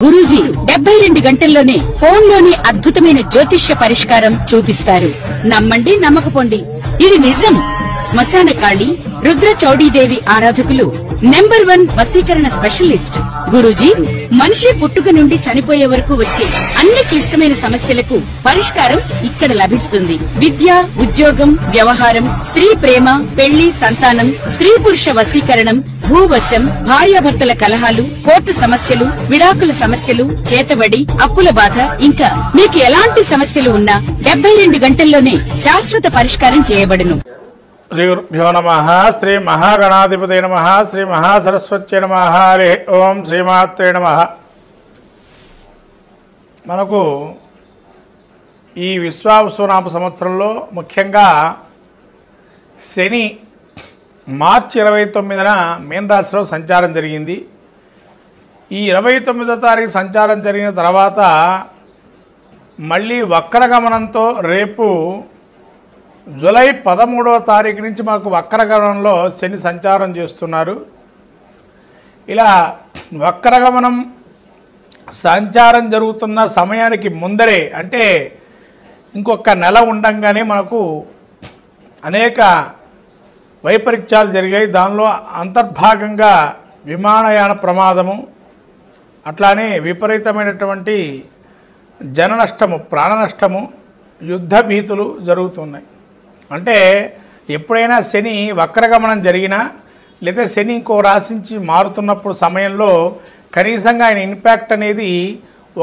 గురూజీ 72 గంటల్లోనే ఫోన్ లోని అద్భుతమైన జ్యోతిష్య పరిష్కారం చూపిస్తారు. నమ్మండి, నమ్మకపోండి, ఇది నిజం. శ్మశాన కాళి రుద్ర చౌడీదేవి ఆరాధకులు నెంబర్ 1 వశీకరణ స్పెషలిస్ట్ గురూజీ. మనిషి పుట్టుక నుండి చనిపోయే వరకు వచ్చే అన్ని క్లిష్టమైన సమస్యలకు పరిష్కారం ఇక్కడ లభిస్తుంది. విద్య, ఉద్యోగం, వ్యవహారం, స్త్రీ ప్రేమ, పెళ్లి, సంతానం, స్త్రీ పురుష వశీకరణం, భూవశం, భార్యాభర్తల కలహాలు, కోర్టు సమస్యలు, విడాకుల సమస్యలు, చేతబడి, అప్పుల బాధ, ఇంకా మీకు ఎలాంటి సమస్యలు ఉన్నా 72 గంటల్లోనే శాశ్వత పరిష్కారం చేయబడును. శ్రీ గురుభ్యో నమః. శ్రీ మహాగణాధిపతయ నమః. శ్రీ మహాసరస్వత్యై నమః. హరి ఓం శ్రీమాత్రే నమః. మనకు ఈ విశ్వావసునామ సంవత్సరంలో ముఖ్యంగా శని మార్చి 29న మీనరాశిలో సంచారం జరిగింది. ఈ 29వ తారీఖు సంచారం జరిగిన తర్వాత మళ్ళీ వక్రగమనంతో రేపు జూలై 13వ తారీఖు నుంచి మాకు వక్రగమనంలో శని సంచారం చేస్తున్నారు. ఇలా వక్రగమనం సంచారం జరుగుతున్న సమయానికి ముందరే, అంటే ఇంకొక నెల ఉండంగానే మనకు అనేక వైపరీత్యాలు జరిగాయి. దానిలో అంతర్భాగంగా విమానయాన ప్రమాదము, అట్లానే విపరీతమైనటువంటి జన నష్టము, ప్రాణ నష్టము, యుద్ధ భీతులు జరుగుతున్నాయి. అంటే ఎప్పుడైనా శని వక్రగమనం జరిగినా లేదా శని ఇంకో రాశించి మారుతున్నప్పుడు సమయంలో కనీసంగా ఆయన ఇంపాక్ట్ అనేది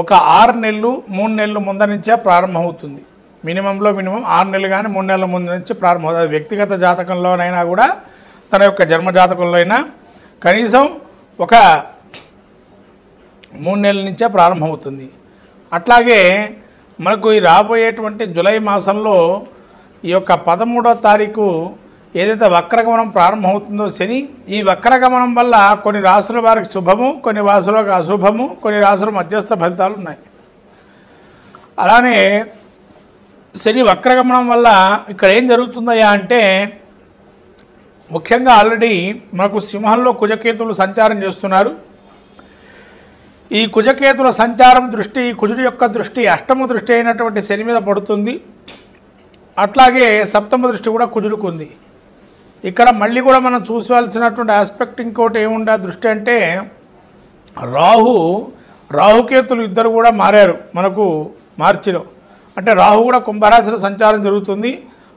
ఒక 6 నెలలు 3 నెలలు ముందు నుంచే ప్రారంభమవుతుంది. మినిమం 6 నెలలు కానీ 3 నెలల ముందు నుంచి ప్రారంభమవుతుంది. వ్యక్తిగత జాతకంలోనైనా కూడా తన యొక్క జన్మజాతకంలో అయినా కనీసం ఒక 3 నెలల నుంచే ప్రారంభమవుతుంది. అట్లాగే మనకు ఈ రాబోయేటువంటి జూలై మాసంలో ఈ యొక్క 13వ తారీఖు ఏదైతే వక్రగమనం ప్రారంభమవుతుందో శని, ఈ వక్రగమనం వల్ల కొన్ని రాశుల వారికి శుభము, కొన్ని రాశులకు అశుభము, కొన్ని రాశుల మధ్యస్థ ఫలితాలు ఉన్నాయి. అలానే శని వక్రగమనం వల్ల ఇక్కడ ఏం జరుగుతుందయ్యా అంటే ముఖ్యంగా ఆల్రెడీ మనకు సింహంలో కుజకేతువులు సంచారం చేస్తున్నారు. ఈ కుజకేతుల సంచారం దృష్టి, కుజుడి యొక్క దృష్టి అష్టమ దృష్టి అయినటువంటి శని మీద పడుతుంది. అట్లాగే సప్తమ దృష్టి కూడా కుజుడికి ఉంది. ఇక్కడ మళ్ళీ కూడా మనం చూసుకోవాల్సినటువంటి ఆస్పెక్ట్ ఇంకోటి ఏముండే దృష్టి అంటే రాహుకేతులు ఇద్దరు కూడా మారారు మనకు మార్చిలో. అంటే రాహు కూడా కుంభరాశిలో సంచారం జరుగుతుంది.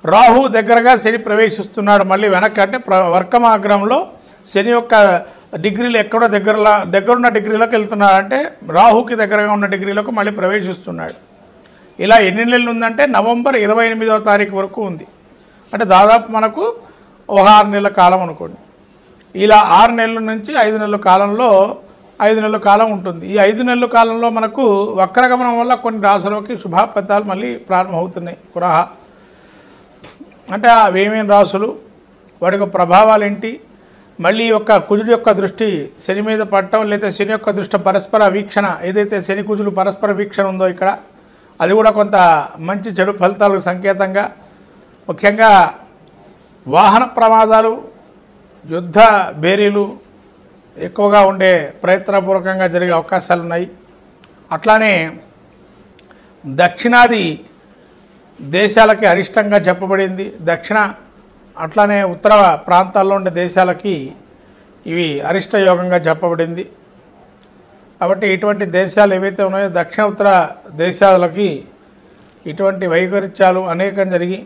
రాహు దగ్గరగా శని ప్రవేశిస్తున్నాడు మళ్ళీ వెనక్కి. అంటే వర్కమాగ్రహంలో శని యొక్క డిగ్రీలు ఎక్కడో దగ్గరున్న డిగ్రీలోకి వెళ్తున్నాడు. అంటే రాహుకి దగ్గరగా ఉన్న డిగ్రీలకు మళ్ళీ ప్రవేశిస్తున్నాడు. ఇలా ఎన్ని నెలలు ఉందంటే నవంబర్ 28వ తారీఖు వరకు ఉంది. అంటే దాదాపు మనకు ఒక 6 నెలల కాలం అనుకోండి. ఇలా 6 నెలల నుంచి 5 నెలల కాలంలో 5 నెలల కాలం ఉంటుంది. ఈ 5 నెలల కాలంలో మనకు వక్రగమనం వల్ల కొన్ని రాశులకి శుభఫలితాలు మళ్ళీ ప్రారంభమవుతున్నాయి పునః. అంటే అవేమేమి రాశులు, వాటి యొక్క ప్రభావాలు ఏంటి, మళ్ళీ యొక్క కుజుడి యొక్క దృష్టి శని మీద పడటం, లేదా శని యొక్క దృష్టి పరస్పర వీక్షణ, ఏదైతే శని కుజులు పరస్పర వీక్షణ ఉందో ఇక్కడ అది కూడా కొంత మంచి చెడు ఫలితాలకు సంకేతంగా. ముఖ్యంగా వాహన ప్రమాదాలు, యుద్ధ బేరీలు ఎక్కువగా ఉండే ప్రయత్నపూర్వకంగా జరిగే అవకాశాలు ఉన్నాయి. అట్లానే దక్షిణాది దేశాలకి అరిష్టంగా చెప్పబడింది. అట్లానే ఉత్తర ప్రాంతాల్లో ఉండే దేశాలకి ఇవి అరిష్ట యోగంగా చెప్పబడింది. కాబట్టి ఇటువంటి దేశాలు ఏవైతే ఉన్నాయో దక్షిణ ఉత్తర దేశాలకి ఇటువంటి వైపరీత్యాలు అనేకం జరిగి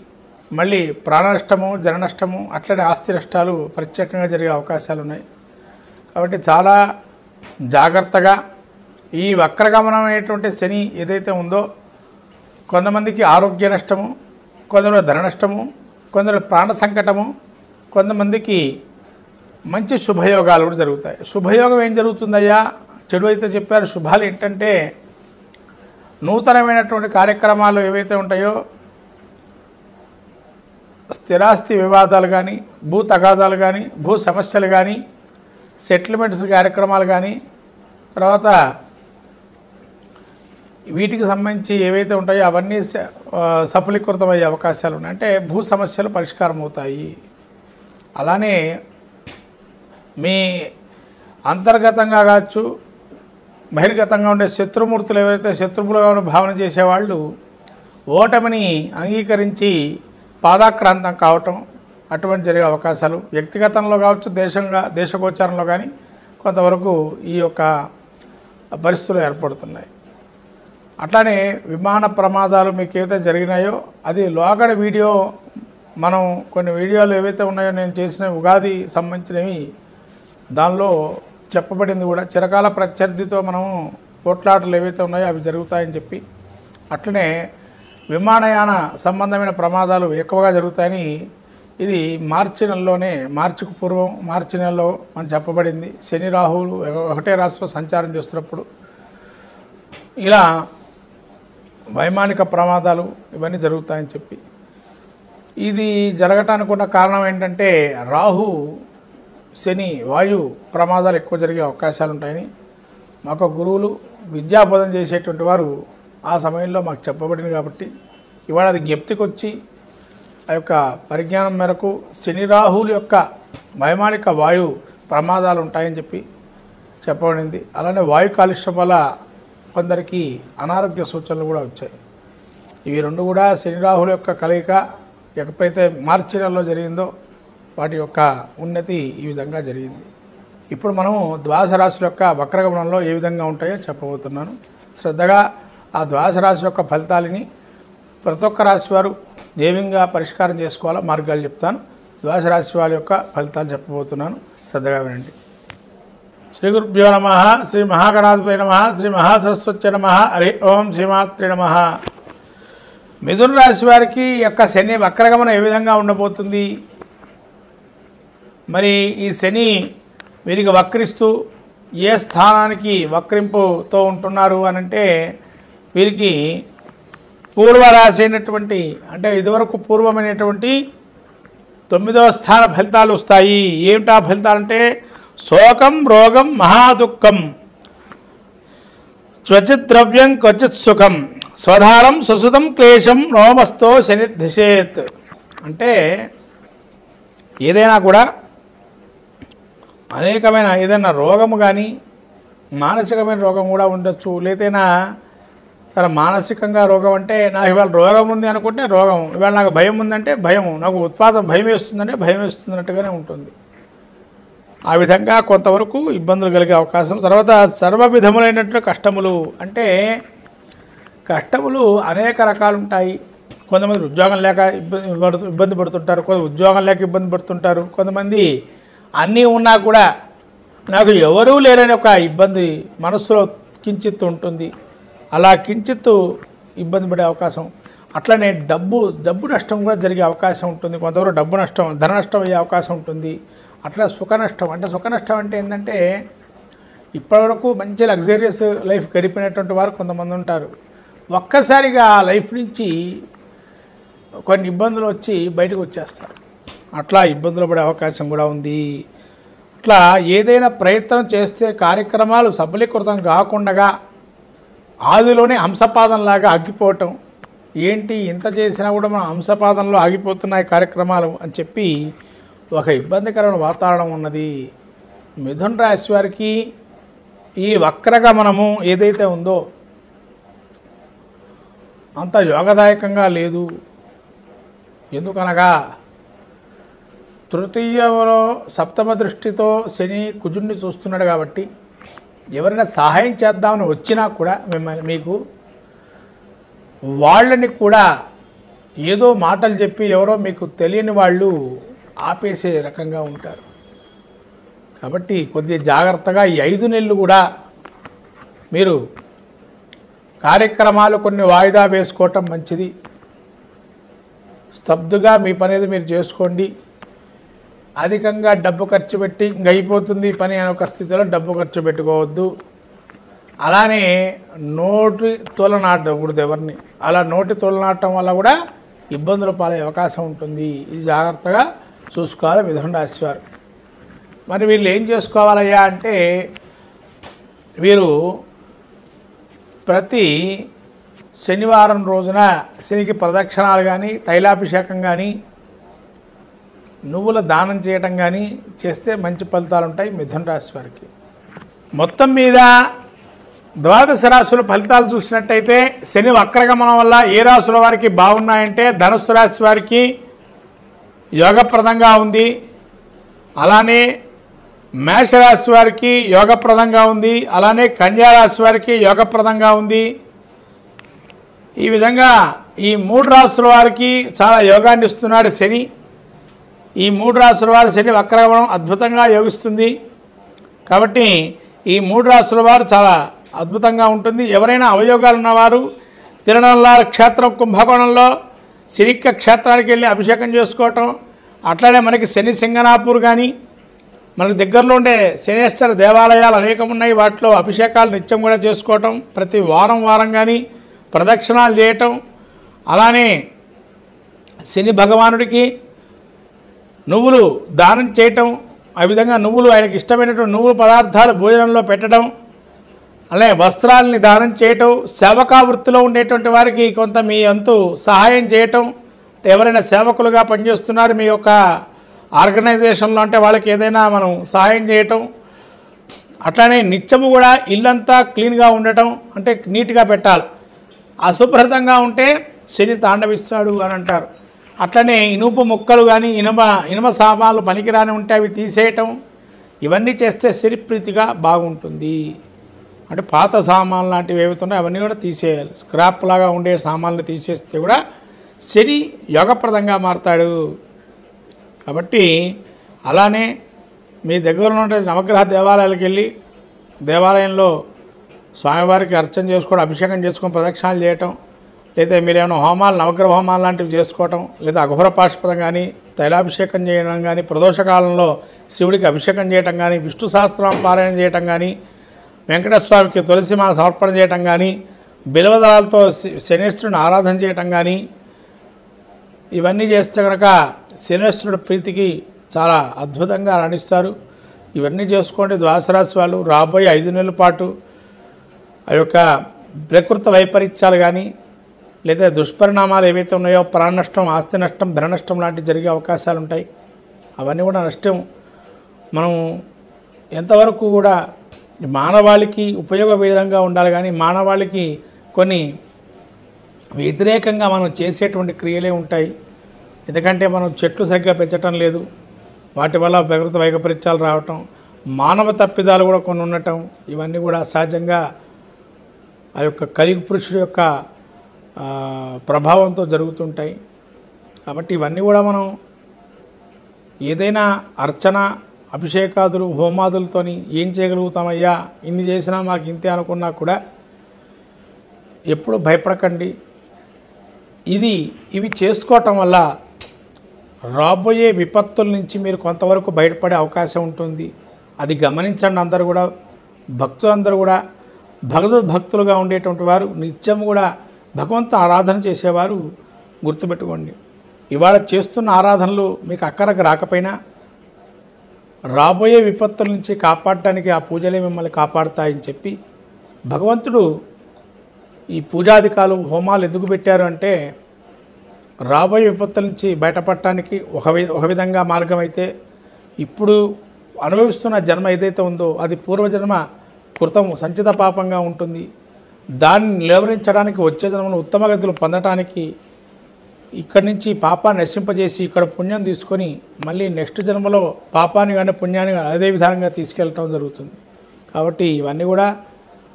మళ్ళీ ప్రాణ నష్టము, జన నష్టము, అట్లనే ఆస్తి నష్టాలు ప్రత్యేకంగా జరిగే అవకాశాలు ఉన్నాయి. కాబట్టి చాలా జాగ్రత్తగా ఈ వక్రగమనం అనేటువంటి శని ఏదైతే ఉందో కొంతమందికి ఆరోగ్య నష్టము, కొందరు ధన నష్టము, కొందరు ప్రాణ సంకటము, కొంతమందికి మంచి శుభయోగాలు కూడా జరుగుతాయి. శుభయోగం ఏం జరుగుతుందయ్యా, చెడు అయితే చెప్పారు. శుభాలు ఏంటంటే నూతనమైనటువంటి కార్యక్రమాలు ఏవైతే ఉంటాయో స్థిరాస్తి వివాదాలు కానీ, భూ తగాదాలు కానీ, భూ సమస్యలు కానీ, సెటిల్మెంట్స్ కార్యక్రమాలు కానీ, తర్వాత వీటికి సంబంధించి ఏవైతే ఉంటాయో అవన్నీ సఫలీకృతమయ్యే అవకాశాలు ఉన్నాయి. అంటే భూ సమస్యలు పరిష్కారం అవుతాయి. అలానే మీ అంతర్గతంగా కావచ్చు, బహిర్గతంగా ఉండే శత్రుమూర్తులు ఎవరైతే శత్రువులుగా భావన చేసేవాళ్ళు ఓటమిని అంగీకరించి పాదాక్రాంతం కావటం అటువంటి జరిగే అవకాశాలు వ్యక్తిగతంలో కావచ్చు, దేశగోచారంలో కానీ కొంతవరకు ఈ యొక్క పరిస్థితులు ఏర్పడుతున్నాయి. అట్లానే విమాన ప్రమాదాలు మీకు ఏవైతే జరిగినాయో అది లోగడ వీడియో, మనం కొన్ని వీడియోలు ఏవైతే ఉన్నాయో నేను చేసిన ఉగాది సంబంధించినవి దానిలో చెప్పబడింది కూడా. చిరకాల ప్రత్యర్థితో మనం పోట్లాటలు ఏవైతే ఉన్నాయో అవి జరుగుతాయని చెప్పి, అట్లనే విమానయాన సంబంధమైన ప్రమాదాలు ఎక్కువగా జరుగుతాయని ఇది మార్చి నెలలోనే, మార్చికు పూర్వం మార్చి నెలలో మనం చెప్పబడింది. శని రాహువులు ఒకటే రాశిలో సంచారం చేస్తున్నప్పుడు ఇలా వైమానిక ప్రమాదాలు ఇవన్నీ జరుగుతాయని చెప్పి, ఇది జరగటానికి ఉన్న కారణం ఏంటంటే రాహు శని వాయు ప్రమాదాలు ఎక్కువ జరిగే అవకాశాలు ఉంటాయని మాకు గురువులు విద్యాబోధన చేసేటువంటి వారు ఆ సమయంలో మాకు చెప్పబడింది. కాబట్టి ఇవాళ అది జ్ఞప్తికి వచ్చి ఆ యొక్క పరిజ్ఞానం మేరకు శని రాహువుల యొక్క వైమానిక వాయు ప్రమాదాలు ఉంటాయని చెప్పి చెప్పబడింది. అలానే వాయు కాలుష్యం వల్ల కొందరికి అనారోగ్య సూచనలు కూడా వచ్చాయి. ఇవి రెండు కూడా శని రాహుల యొక్క కలయిక ఎప్పుడైతే మార్చి నెలలో జరిగిందో వాటి యొక్క ఉన్నతి ఈ విధంగా జరిగింది. ఇప్పుడు మనము ద్వాదశ రాశుల యొక్క వక్రగమనంలో ఏ విధంగా ఉంటాయో చెప్పబోతున్నాను. శ్రద్ధగా ఆ ద్వాదశ రాశి యొక్క ఫలితాలని ప్రతి ఒక్క రాశి వారు ఏ విధంగా పరిష్కారం చేసుకోవాలో మార్గాలు చెప్తాను. ద్వాదశ రాశి వారి యొక్క ఫలితాలు చెప్పబోతున్నాను, శ్రద్ధగా వినండి. శ్రీ గురుభ్యో నమః. శ్రీ మహాగణాధిపతయే నమః. శ్రీ మహాసరస్వత్యై నమః. హరి ఓం. శ్రీమాత్రే నమః. మిథున రాశి వారికి యొక్క శని వక్రగమనం ఏ విధంగా ఉండబోతుంది? మరి ఈ శని వీరికి వక్రిస్తూ ఏ స్థానానికి వక్రింపుతో ఉంటున్నారు అనంటే, వీరికి పూర్వరాశి అయినటువంటి, అంటే ఇదివరకు పూర్వమైనటువంటి 9వ స్థాన ఫలితాలు వస్తాయి. ఏమిటా ఫలితాలంటే శోకం, రోగం, మహాదుఃఖం, క్వచిత్ ద్రవ్యం, క్వచిత్ సుఖం, స్వధారం, సుసుతం, క్లేశం, నోమస్తో శనిర్దిశేత్. అంటే ఏదైనా కూడా అనేకమైన ఏదైనా రోగము కానీ మానసికమైన రోగం కూడా ఉండొచ్చు. లేదైనా సరే మానసికంగా రోగం అంటే నాకు ఇవాళ రోగం ఉంది అనుకుంటే రోగం, ఇవాళ నాకు భయం ఉందంటే భయం, నాకు ఉత్పాదం భయం వేస్తుందంటే భయం వేస్తున్నట్టుగానే ఉంటుంది. ఆ విధంగా కొంతవరకు ఇబ్బందులు కలిగే అవకాశం. తర్వాత సర్వ విధములైనటువంటి కష్టములు, అంటే కష్టములు అనేక రకాలు ఉంటాయి. కొంతమంది ఉద్యోగం లేక ఇబ్బంది పడుతుంటారు, కొంత ఉద్యోగం లేక ఇబ్బంది పడుతుంటారు. కొంతమంది అన్నీ ఉన్నా కూడా నాకు ఎవరూ లేరని ఒక ఇబ్బంది మనస్సులో కించిత్తు ఉంటుంది. అలా కించిత్తు ఇబ్బంది పడే అవకాశం. అట్లనే డబ్బు నష్టం కూడా జరిగే అవకాశం ఉంటుంది. కొంతవరకు డబ్బు నష్టం, ధన నష్టం అయ్యే అవకాశం ఉంటుంది. అట్లా సుఖ నష్టం, అంటే సుఖ నష్టం అంటే ఏంటంటే ఇప్పటివరకు మంచి లగ్జరియస్ లైఫ్ గడిపినటువంటి వారు కొంతమంది ఉంటారు. ఒక్కసారిగా లైఫ్ నుంచి కొన్ని ఇబ్బందులు వచ్చి బయటకు వచ్చేస్తారు. అట్లా ఇబ్బందులు పడే అవకాశం కూడా ఉంది. అట్లా ఏదైనా ప్రయత్నం చేస్తే కార్యక్రమాలు సఫలీకృతం కాకుండా ఆదిలోనే హంసపాదంలాగా ఆగిపోవటం, ఏంటి ఇంత చేసినా కూడా మనం హంసపాదంలో ఆగిపోతున్నాయి కార్యక్రమాలు అని చెప్పి ఒక ఇబ్బందికరమైన వాతావరణం ఉన్నది. మిథున రాశి వారికి ఈ వక్రగమనము ఏదైతే ఉందో అంత యోగదాయకంగా లేదు. ఎందుకనగా తృతీయంలో సప్తమ దృష్టితో శని కుజుడిని చూస్తున్నాడు. కాబట్టి ఎవరైనా సహాయం చేద్దామని వచ్చినా కూడా మీకు వాళ్ళని కూడా ఏదో మాటలు చెప్పి ఎవరో మీకు తెలియని వాళ్ళు ఆపేసే రకంగా ఉంటారు. కాబట్టి కొద్దిగా జాగ్రత్తగా ఈ 5 నెలలు కూడా మీరు కార్యక్రమాలు కొన్ని వాయిదా వేసుకోవటం మంచిది. స్తబ్దుగా మీ పని ఏదో మీరు చేసుకోండి. అధికంగా డబ్బు ఖర్చు పెట్టి ఇంక అయిపోతుంది పని అనే ఒక స్థితిలో డబ్బు ఖర్చు పెట్టుకోవద్దు. అలానే నోటి తోలనాటకూడదు ఎవరిని. అలా నోటి తోలనాటం వల్ల కూడా ఇబ్బందులు పాలయ్యే అవకాశం ఉంటుంది. ఇది జాగ్రత్తగా చూసుకోవాలి మిథున రాశి వారు. మరి వీళ్ళు ఏం చేసుకోవాలయ్యా అంటే, వీరు ప్రతి శనివారం రోజున శనికి ప్రదక్షిణాలు కానీ, తైలాభిషేకం కానీ, నువ్వుల దానం చేయటం కానీ చేస్తే మంచి ఫలితాలు ఉంటాయి మిథున రాశి వారికి. మొత్తం మీద ద్వాదశ రాశుల ఫలితాలు చూసినట్టయితే శని వక్రగమనం వల్ల ఏ రాశుల వారికి బాగున్నాయంటే ధనుస్సు రాశి వారికి యోగప్రదంగా ఉంది. అలానే మేషరాశి వారికి యోగప్రదంగా ఉంది. అలానే కన్యారాశి వారికి యోగప్రదంగా ఉంది. ఈ విధంగా ఈ 3 రాశుల వారికి చాలా యోగాన్ని ఇస్తున్నాడు శని. ఈ 3 రాశుల వారి శని వక్రగమనం అద్భుతంగా యోగిస్తుంది. కాబట్టి ఈ 3 రాశుల వారు చాలా అద్భుతంగా ఉంటుంది. ఎవరైనా అవయోగాలు ఉన్నవారు తిరునల్లార క్షేత్రం కుంభకోణంలో శనిక్క క్షేత్రానికి వెళ్ళి అభిషేకం చేసుకోవటం, అట్లానే మనకి శని సింగనాపూర్ కానీ మనకు దగ్గరలో ఉండే శనేశ్వర దేవాలయాలు అనేకం ఉన్నాయి. వాటిలో అభిషేకాలు నిత్యం కూడా చేసుకోవటం, ప్రతి వారం కానీ ప్రదక్షిణాలు చేయటం, అలానే శని భగవానుడికి నువ్వులు దానం చేయటం, ఆ విధంగా నువ్వులు ఆయనకి ఇష్టమైనటువంటి నువ్వుల పదార్థాలు భోజనంలో పెట్టడం, అలాగే వస్త్రాలని దానం చేయటం, సేవకా వృత్తిలో ఉండేటువంటి వారికి కొంత మీ అంతు సహాయం చేయటం, ఎవరైనా సేవకులుగా పనిచేస్తున్నారు మీ యొక్క ఆర్గనైజేషన్లో అంటే వాళ్ళకి ఏదైనా మనం సహాయం చేయటం, అట్లానే నిత్యము కూడా ఇల్లంతా క్లీన్గా ఉండటం, అంటే నీట్గా పెట్టాలి. అశుభ్రతంగా ఉంటే శని తాండవిస్తాడు అని అంటారు. అట్లనే ఇనుప ముక్కలు కానీ ఇనుమ సామాన్లు పనికిరాని ఉంటే అవి తీసేయటం, ఇవన్నీ చేస్తే శని ప్రీతిగా బాగుంటుంది. అంటే పాత సామాన్లు లాంటివి ఏవైతున్నాయో అవన్నీ కూడా తీసేయాలి. స్క్రాప్ లాగా ఉండే సామాన్లు తీసేస్తే కూడా శని యోగప్రదంగా మారతాడు. కాబట్టి అలానే మీ దగ్గర ఉండే నవగ్రహ దేవాలయాలకు వెళ్ళి దేవాలయంలో స్వామివారికి అర్చన చేసుకోవడం, అభిషేకం చేసుకొని ప్రదక్షిణాలు చేయటం, లేదా మీరేమైనా హోమాలు నవగ్రహ హోమాలు లాంటివి చేసుకోవటం, లేదా అఘోర పాశుపదం కానీ తైలాభిషేకం చేయడం కానీ, ప్రదోషకాలంలో శివుడికి అభిషేకం చేయటం కానీ, విష్ణు సహస్రనామ పారాయణ చేయటం కానీ, వెంకటస్వామికి తులసిమాల సమర్పణ చేయటం కానీ, బిల్వదళాలతో శనేశ్వరుని ఆరాధన చేయటం కానీ, ఇవన్నీ చేస్తే కనుక శనేశ్వరుడి ప్రీతికి చాలా అద్భుతంగా రాణిస్తారు. ఇవన్నీ చేసుకోండి. ద్వాదశ రాశి వాళ్ళు రాబోయే 5 నెలల పాటు ఆ యొక్క ప్రకృతి వైపరీత్యాలు కానీ లేదా దుష్పరిణామాలు ఏవైతే ఉన్నాయో ప్రాణ నష్టం, ఆస్తి నష్టం, ధన నష్టం లాంటివి జరిగే అవకాశాలు ఉంటాయి. అవన్నీ కూడా నష్టం మనం ఎంతవరకు కూడా మానవాళికి ఉపయోగ విధంగా ఉండాలి, కానీ మానవాళికి కొన్ని వ్యతిరేకంగా మనం చేసేటువంటి క్రియలే ఉంటాయి. ఎందుకంటే మనం చెట్లు సరిగ్గా పెంచటం లేదు, వాటి వల్ల ప్రకృతి వైపరీత్యాలు రావటం, మానవ తప్పిదాలు కూడా కొన్ని ఉండటం, ఇవన్నీ కూడా సహజంగా ఆ యొక్క కలియుగ పురుషుడు యొక్క ప్రభావంతో జరుగుతుంటాయి. కాబట్టి ఇవన్నీ కూడా మనం ఏదైనా అర్చన, అభిషేకాదులు, హోమాదులతోని ఏం చేయగలుగుతామయ్యా, ఇన్ని చేసినా మాకు ఇంతే అనుకున్నా కూడా ఎప్పుడు భయపడకండి. ఇవి చేసుకోవటం వల్ల రాబోయే విపత్తుల నుంచి మీరు కొంతవరకు బయటపడే అవకాశం ఉంటుంది. అది గమనించండి. అందరూ కూడా భక్తులందరూ కూడా భక్తులుగా ఉండేటువంటి వారు నిత్యం కూడా భగవంతు ఆరాధన చేసేవారు గుర్తుపెట్టుకోండి. ఇవాళ చేస్తున్న ఆరాధనలు మీకు అక్కరకు రాకపోయినా రాబోయే విపత్తుల నుంచి కాపాడటానికి ఆ పూజలే మిమ్మల్ని కాపాడుతాయని చెప్పి భగవంతుడు ఈ పూజాధికాలు, హోమాలు ఎందుకు పెట్టారు అంటే రాబోయే విపత్తుల నుంచి బయటపడటానికి ఒక విధంగా మార్గం అయితే, ఇప్పుడు అనుభవిస్తున్న జన్మ ఏదైతే ఉందో అది పూర్వజన్మ కృతం సంచిత పాపంగా ఉంటుంది. దాన్ని నిలవరించడానికి వచ్చే జన్మను ఉత్తమ గతులు పొందటానికి ఇక్కడి నుంచి పాపాన్ని నశింపజేసి ఇక్కడ పుణ్యం తీసుకొని మళ్ళీ నెక్స్ట్ జన్మలో పాపాన్ని కానీ పుణ్యాన్ని కానీ అదే విధానంగా తీసుకెళ్ళటం జరుగుతుంది. కాబట్టి ఇవన్నీ కూడా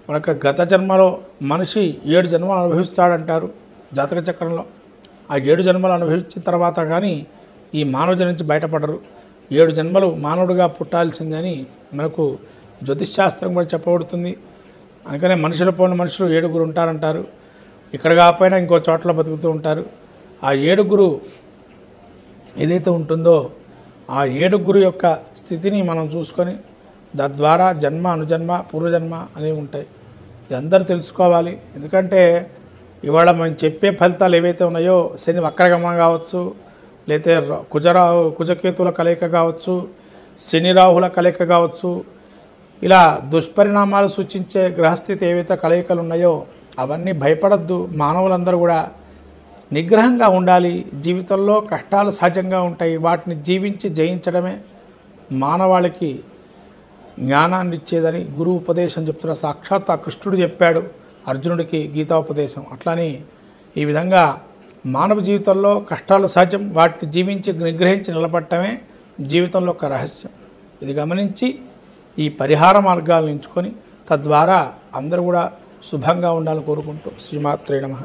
మనకు గత జన్మలో మనిషి 7 జన్మలు అనుభవిస్తాడంటారు జాతక చక్రంలో. ఆ 7 జన్మలు అనుభవించిన తర్వాత కానీ ఈ మానవ జన్మ నుంచి బయటపడరు. 7 జన్మలు మానవుడిగా పుట్టాల్సిందని మనకు జ్యోతిష్శాస్త్రం కూడా చెప్పబడుతుంది. అందుకనే మనుషుల పోయిన మనుషులు 7 ఉంటారంటారు. ఇక్కడ కాకపోయినా ఇంకో చోట్ల బతుకుతూ ఉంటారు. ఆ 7 ఏదైతే ఉంటుందో ఆ 7 యొక్క స్థితిని మనం చూసుకొని తద్వారా జన్మ, అనుజన్మ, పూర్వజన్మ అనేవి ఉంటాయి. ఇది అందరూ తెలుసుకోవాలి. ఎందుకంటే ఇవాళ మనం చెప్పే ఫలితాలు ఏవైతే ఉన్నాయో శని వక్రగమనం కావచ్చు, లేతే కుజకేతుల కలయిక కావచ్చు, శని రాహుల కలయిక కావచ్చు, ఇలా దుష్పరిణామాలు సూచించే గ్రహస్థితి ఏవైతే కలయికలు ఉన్నాయో అవన్నీ భయపడద్దు. మానవులందరూ కూడా నిగ్రహంగా ఉండాలి. జీవితంలో కష్టాలు సహజంగా ఉంటాయి, వాటిని జీవించి జయించడమే మానవాళికి జ్ఞానాన్ని ఇచ్చేదని గురువు ఉపదేశం చెప్తున్న సాక్షాత్ ఆ కృష్ణుడు చెప్పాడు అర్జునుడికి గీతాపదేశం. అట్లానే ఈ విధంగా మానవ జీవితంలో కష్టాలు సహజం, వాటిని జీవించి నిగ్రహించి నిలబడటమే జీవితంలో ఒక రహస్యం. ఇది గమనించి ఈ పరిహార మార్గాలను ఎంచుకొని తద్వారా అందరూ కూడా శుభంగా ఉండాలని కోరుకుంటూ శ్రీమాత్రే నమః.